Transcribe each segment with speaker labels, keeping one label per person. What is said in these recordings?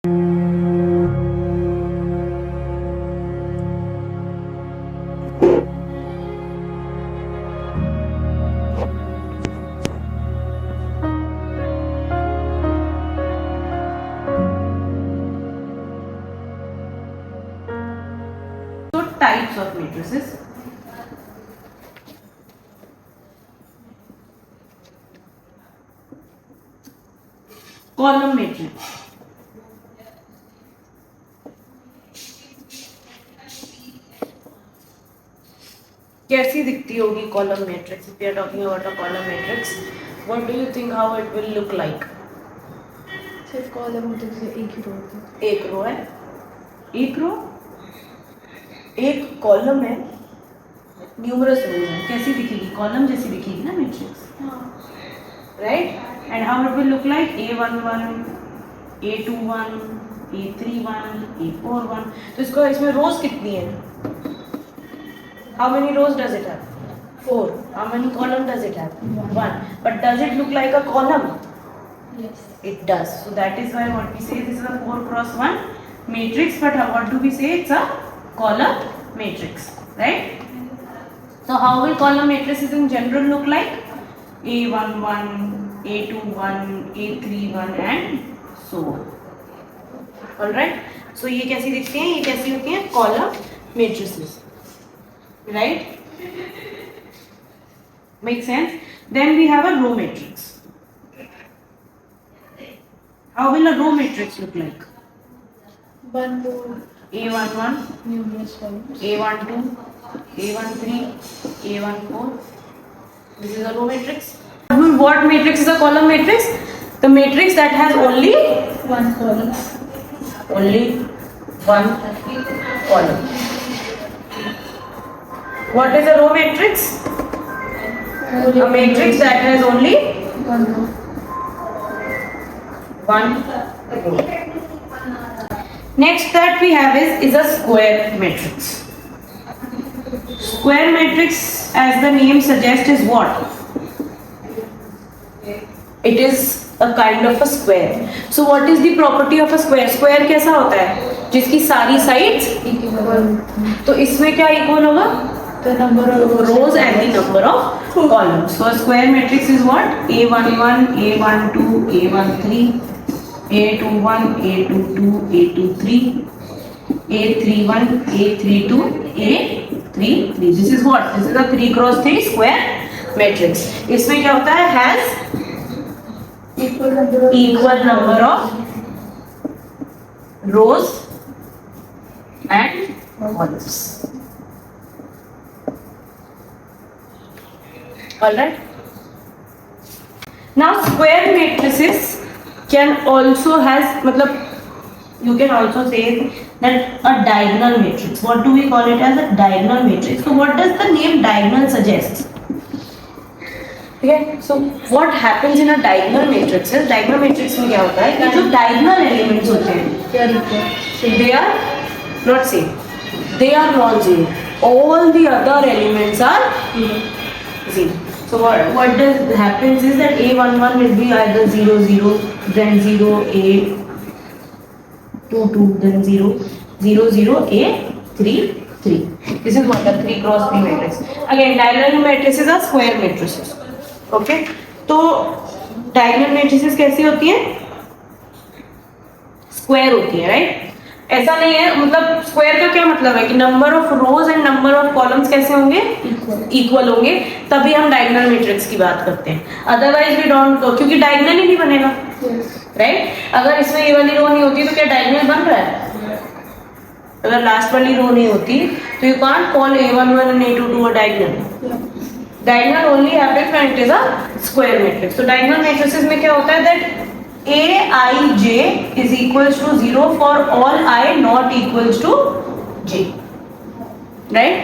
Speaker 1: So types of matrices. Column matrix. कैसी दिखती होगी column matrix? If we are talking about a column matrix, what do you think how it will look like?
Speaker 2: सिर्फ column होते थे, एक ही रो होती।
Speaker 1: एक रो है, एक रो, एक कॉलम है, न्यूमरस रोज है। कैसी दिखेगी? कॉलम जैसी दिखेगी ना matrix, right? And how it will look like A11, A21, A31, A41। तो इसको इसमें रोज कितनी है? How many rose does it have? 4. How many column does it have? 1. But does it look like a column?
Speaker 2: Yes.
Speaker 1: It does. So that is why what we say this is a 4 cross 1 matrix. But what do we say? It's a column matrix, right? So how will column matrices in general look like? A11, A21, A31 and so on. All right. So ये कैसी दिखती हैं? ये कैसी होती हैं? Column matrices, right? Make sense? Then we have a row matrix. How will a row matrix look like?
Speaker 2: One row,
Speaker 1: A11,
Speaker 2: numerous columns.
Speaker 1: A12, A13, A14. This is a row matrix. What matrix is a column matrix? The matrix that has only
Speaker 2: One column.
Speaker 1: one column. What is a row matrix? A matrix that has only
Speaker 2: One row.
Speaker 1: one row. Next that we have is a square matrix. Square matrix, as the name suggests, is what? It is a kind of a square. So what is the property of a square? Square कैसा होता है? जिसकी सारी sides
Speaker 2: Equal.
Speaker 1: तो इसमें क्या equal होगा?
Speaker 2: The number of
Speaker 1: Rows and the number of columns. So a square matrix is what? A11, A12, A13, A21, A22, A23, A31, A32, A33. This is what? This is a 3 cross 3 square matrix. इसमें क्या होता है? Has
Speaker 2: equal number of
Speaker 1: rows and columns. Alright. Now square matrices can also has मतलब you can also say that a diagonal matrix. What do we call it as a diagonal matrix? So what does the name diagonal suggest? Okay, so what happens in a diagonal matrix is diagonal matrix में क्या होता है कि जो diagonal elements होते हैं
Speaker 2: they are equal.
Speaker 1: they are not same, they are non-zero. All the other elements are zero. So what does happens is that A11 will be either 0 0, then 0 A22, then 0 0 0 A3 3. This is what a 3 cross 3 matrix. Again, diagonal matrices are square matrices. Okay, तो diagonal matrices कैसी होती हैं? Square होती है, right? ऐसा नहीं है, मतलब स्क्वायर का क्या मतलब है कि number of rose and number of columns कैसे होंगे? इक्वल होंगे, तभी हम डायगोनल मैट्रिक्स की बात करते हैं. अदरवाइज वी डोंट, क्योंकि डायगोनल ही नहीं बनेगा, राइट? अगर इसमें ये वाली रो नहीं होती तो क्या डायगोनल बन रहा है? अगर लास्ट वाली रो नहीं होती तो you can't call A11 and A22 a diagonal. Diagonal only happens when it is a square matrix. So diagonal matrices में क्या होता है that Aij is equals to 0 for all I not equals to j, right?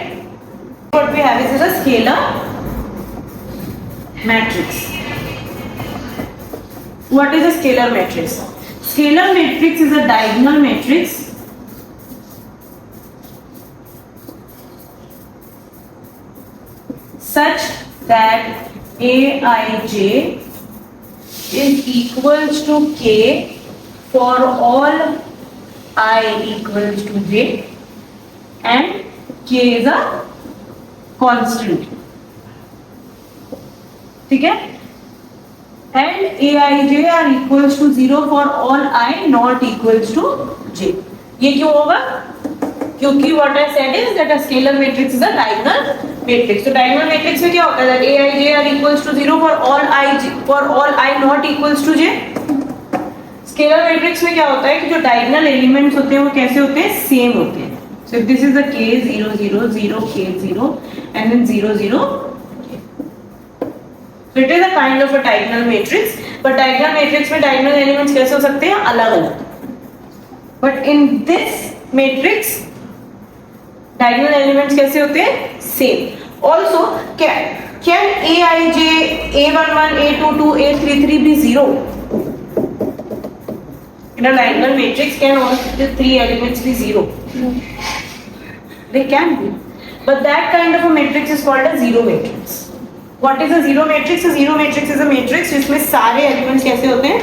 Speaker 1: What we have is a scalar matrix. What is a scalar matrix? Scalar matrix is a diagonal matrix such that Aij is equals to k for all I equals to j and k is a constant. ठीक है, and aij are equals to 0 for all I not equals to j. ये क्यों होगा? क्योंकि what I said is that a scalar matrix is a diagonal matrix. तो diagonal matrix में क्या होता है? That aij are equals to 0 for all I not equals to j. Scalar matrix में क्या होता है कि जो डायगोनल एलिमेंट्स होते हैं वो कैसे होते हैं? सेम होते हैं. So this is the k 0 0 0 k 0 and then 0 0. So it is a kind of a diagonal matrix, but diagonal matrix में diagonal elements कैसे हो सकते हैं? अलग-अलग. But in this matrix diagonal elements कैसे होते हैं? Same. Also, can aij, a11, a22, a33 be 0? In a diagonal matrix, can all the three elements be 0?
Speaker 2: No.
Speaker 1: They can be, but that kind of a matrix is called a zero matrix. What is a zero matrix? A zero matrix is a matrix जिसमें सारे elements कैसे होते हैं?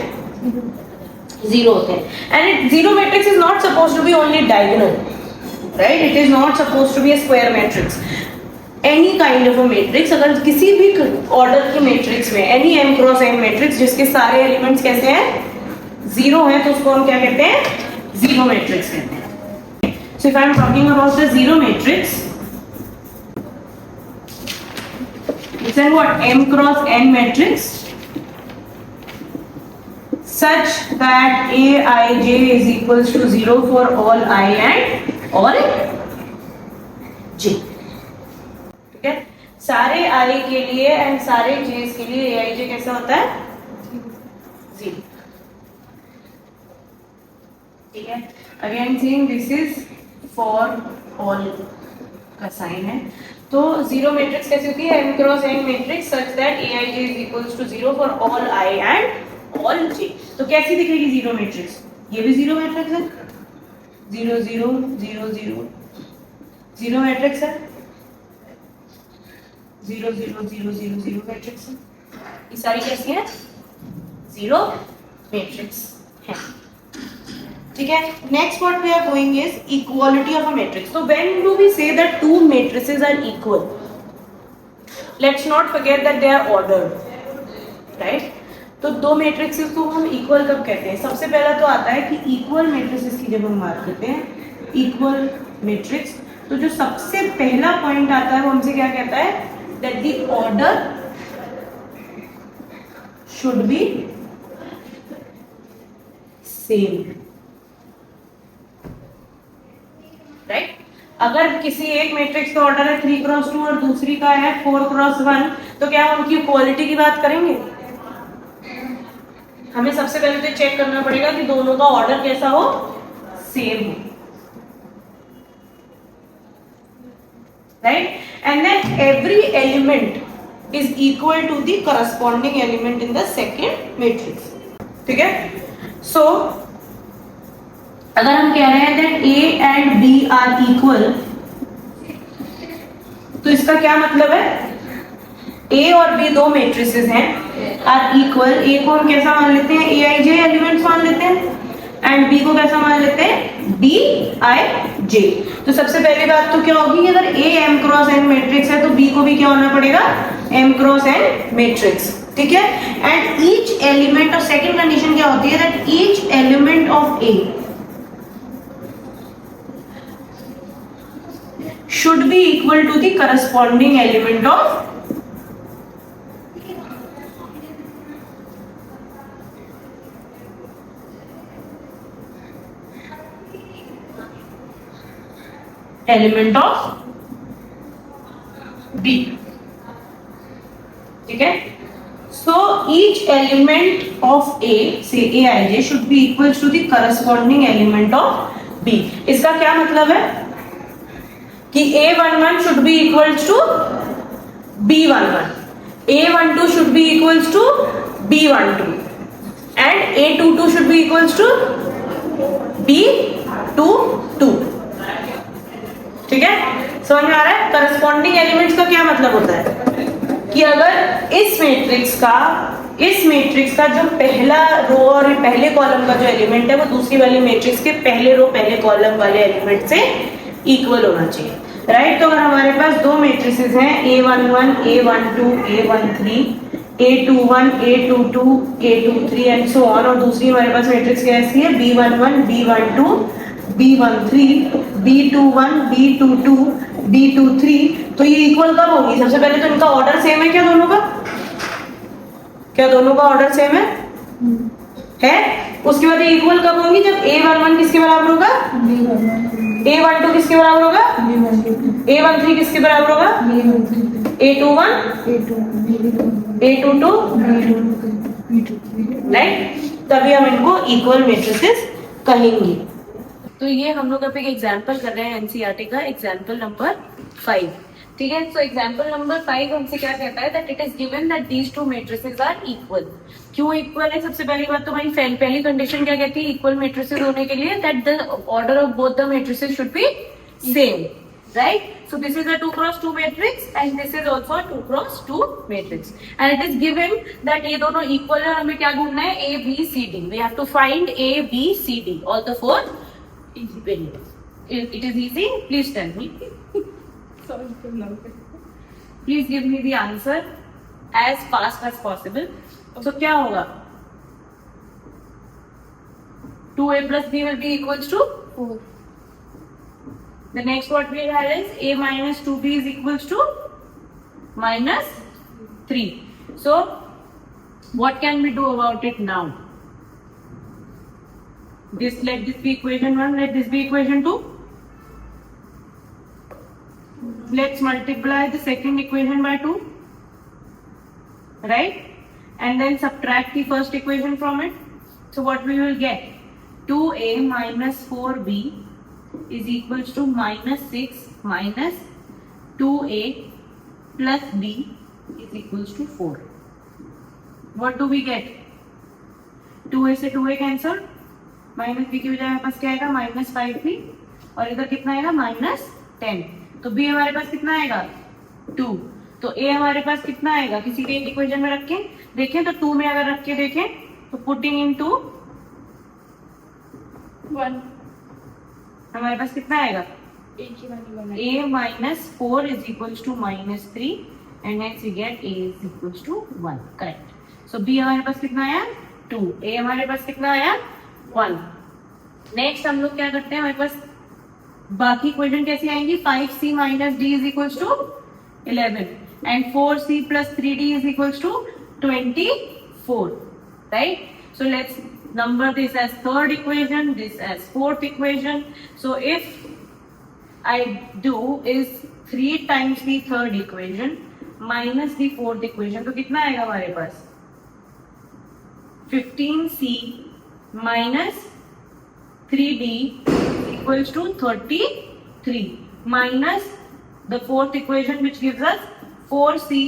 Speaker 1: Zero होते हैं. And zero matrix is not supposed to be only diagonal, right? It is not supposed to be a square matrix. Any kind of a matrix, अगर किसी भी order की matrix में any m cross n matrix जिसके सारे elements कैसे हैं? Zero है, तो उसको हम क्या कहते हैं? जीरो मैट्रिक्स कहते हैं. So if I am talking about the zero matrix, it's an what? m cross n matrix such that aij is equals to 0 for all I and all j. ठीक है, सारे I के लिए and सारे j के लिए aij कैसा होता है? 0. ठीक है, again saying this is for all का साइन है. तो जीरो मैट्रिक्स कैसी होती है? m cross n matrix such that aij is equals to 0 for all I and all j. तो कैसी दिखेगी जीरो मैट्रिक्स? ये भी जीरो मैट्रिक्स है, 0 0 0 0 जीरो मैट्रिक्स है, 0 0 0 0 0 मैट्रिक्स है. ये सारी कैसी है? जीरो मैट्रिक्स है. ठीक है, next what we are going is equality of a matrix. तो when do we say that two matrices are equal, let's not forget that they are ordered, right? तो दो मैट्रिक्सेस को हम इक्वल कब कहते हैं? सबसे पहला तो आता है कि इक्वल मैट्रिसेस की जब हम बात करते हैं, इक्वल मैट्रिक्स, तो जो सबसे पहला पॉइंट आता है वो हमसे क्या कहता है? That the order should be same, right? अगर किसी एक मैट्रिक्स का ऑर्डर है 3 क्रॉस 2 और दूसरी का है 4 क्रॉस 1, तो क्या हम उनकी इक्वालिटी की बात करेंगे? हमें सबसे पहले तो चेक करना पड़ेगा कि दोनों का ऑर्डर कैसा हो? सेम हो, right? And then every element is equal to the corresponding element in the second matrix. ठीक है, सो अगर हम कह रहे हैं that a and b are equal, तो इसका क्या मतलब है? a और b दो मैट्रिसेस हैं, आर इक्वल. a को हम कैसा मान लेते हैं? aij एलिमेंट्स मान लेते हैं, एंड b को कैसा मान लेते हैं? bij. तो सबसे पहली बात तो क्या होगी? अगर a m cross n matrix है तो b को भी क्या होना पड़ेगा? m cross n matrix. ठीक है, एंड ईच एलिमेंट, और सेकंड कंडीशन क्या होती है? That each element of a should be equal to the corresponding element of B. ठीक है, so each element of A, say aij, should be equal to the corresponding element of B. इसका क्या मतलब है? कि A11 should be equals to B11, A12 should be equals to B12, and A22 should be equals to B22. ठीक है, समझ में आ रहा है? करस्पॉन्डिंग एलिमेंट्स का क्या मतलब होता है कि अगर इस मैट्रिक्स का इस मैट्रिक्स का जो पहला रो और पहले कॉलम का जो एलिमेंट है वो दूसरी वाली मैट्रिक्स के पहले रो पहले कॉलम वाले एलिमेंट से इक्वल होना चाहिए, राइट। तो अगर हमारे पास दो मैट्रिसेस हैं A11 A12 A13 A21 A22 A23 and so on, और दूसरी हमारे पास मैट्रिक्स कैसी है B11 B12 B13 B21 B22 B23, तो ये इक्वल कब होगी? सबसे पहले तो इनका ऑर्डर सेम है क्या दोनों का? क्या दोनों का ऑर्डर सेम है? उसके बाद ये इक्वल कब होंगी? जब A11 किसके बराबर होगा? A12 किसके बराबर होगा? A13 किसके बराबर होगा? A21 A22, right. तभी हम इनको इक्वल मैट्रिसेस कहेंगे। तो ये हम लोग अब एक एग्जांपल कर रहे हैं एनसीईआरटी का, एग्जांपल नंबर 5, ठीक है। सो एग्जांपल नंबर 5 हमसे क्या कहता है that it is given that these two matrices are equal. क्यों इक्वल है? सबसे पहली बात तो भाई पहली कंडीशन क्या कहती है इक्वल मैट्रिसेस होने के लिए? That the order of both the matrices should be same, right. So this is a 2x2 matrix and this is also a 2x2 matrix and it is given that ये दोनों equal है। हमें क्या ढूंढना है? A B C D। We have to find A B C D all the four variables. It is easy. Please tell me. Please give me the answer as fast as possible. So क्या होगा? 2A plus B will be equals to 4. The next what we have is A minus 2B is equals to minus 3. So what can we do about it now? Let this be equation 1, let this be equation 2. Let's multiply the second equation by 2, right? And then subtract the first equation from it. So what we will get? 2A minus 4B is equals to minus 6 minus 2A plus B is equals to 4. What do we get? 2A से 2A cancel, minus B की बजाय हमारे पास क्या आएगा? Minus 5b, और इधर कितना आएगा? माइनस 10। तो b हमारे पास कितना आएगा? 2। तो a हमारे पास कितना आएगा? किसी के इक्वेशन में रख के देखें तो 2 में अगर रख के देखें तो पुटिंग इनटू 1 हमारे पास कितना आएगा? a minus 4 is equals to minus 3 and hence we get a is equals to 1, correct. So b हमारे पास कितना आया? 2। a हमारे पास कितना आया? 1। नेक्स्ट हम लोग क्या करते हैं? हमारे पास बाकी इक्वेशन कैसी आएंगी? 5c minus d is equals to 11 and 4c plus 3d is equals to 24, right? So let's number this as third equation, this as fourth equation. So if I do is 3 times the third equation minus the fourth equation, तो कितना आएगा हमारे पास? 15c minus 3d equals to 33 minus the fourth equation which gives us 4c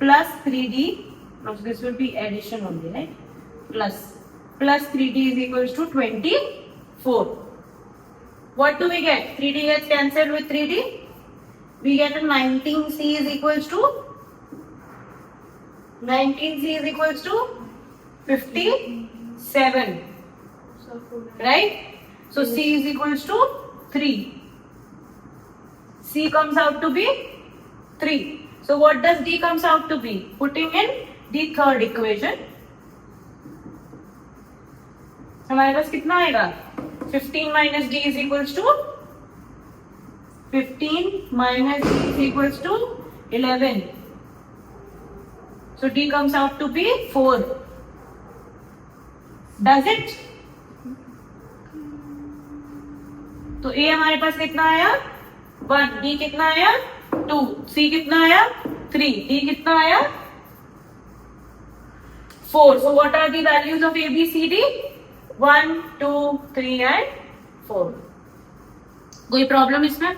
Speaker 1: plus 3d. Now this will be addition only, right? Plus 3d is equals to 24. What do we get? 3d gets cancelled with 3d. We get a 19c is equals to 57. Right? So c is equals to 3. C comes out to be 3. So what does d comes out to be? Putting in the third equation, हमारे पास कितना आएगा? 15 minus d is equals to 15 minus d is equals to 11. So d comes out to be 4. Does it? तो a हमारे पास कितना आया? 1, d कितना आया? 2, c कितना आया? 3, d कितना आया? 4. So what are the values of a, b, c, d? 1, 2, 3 and 4. कोई प्रॉब्लम इसमें?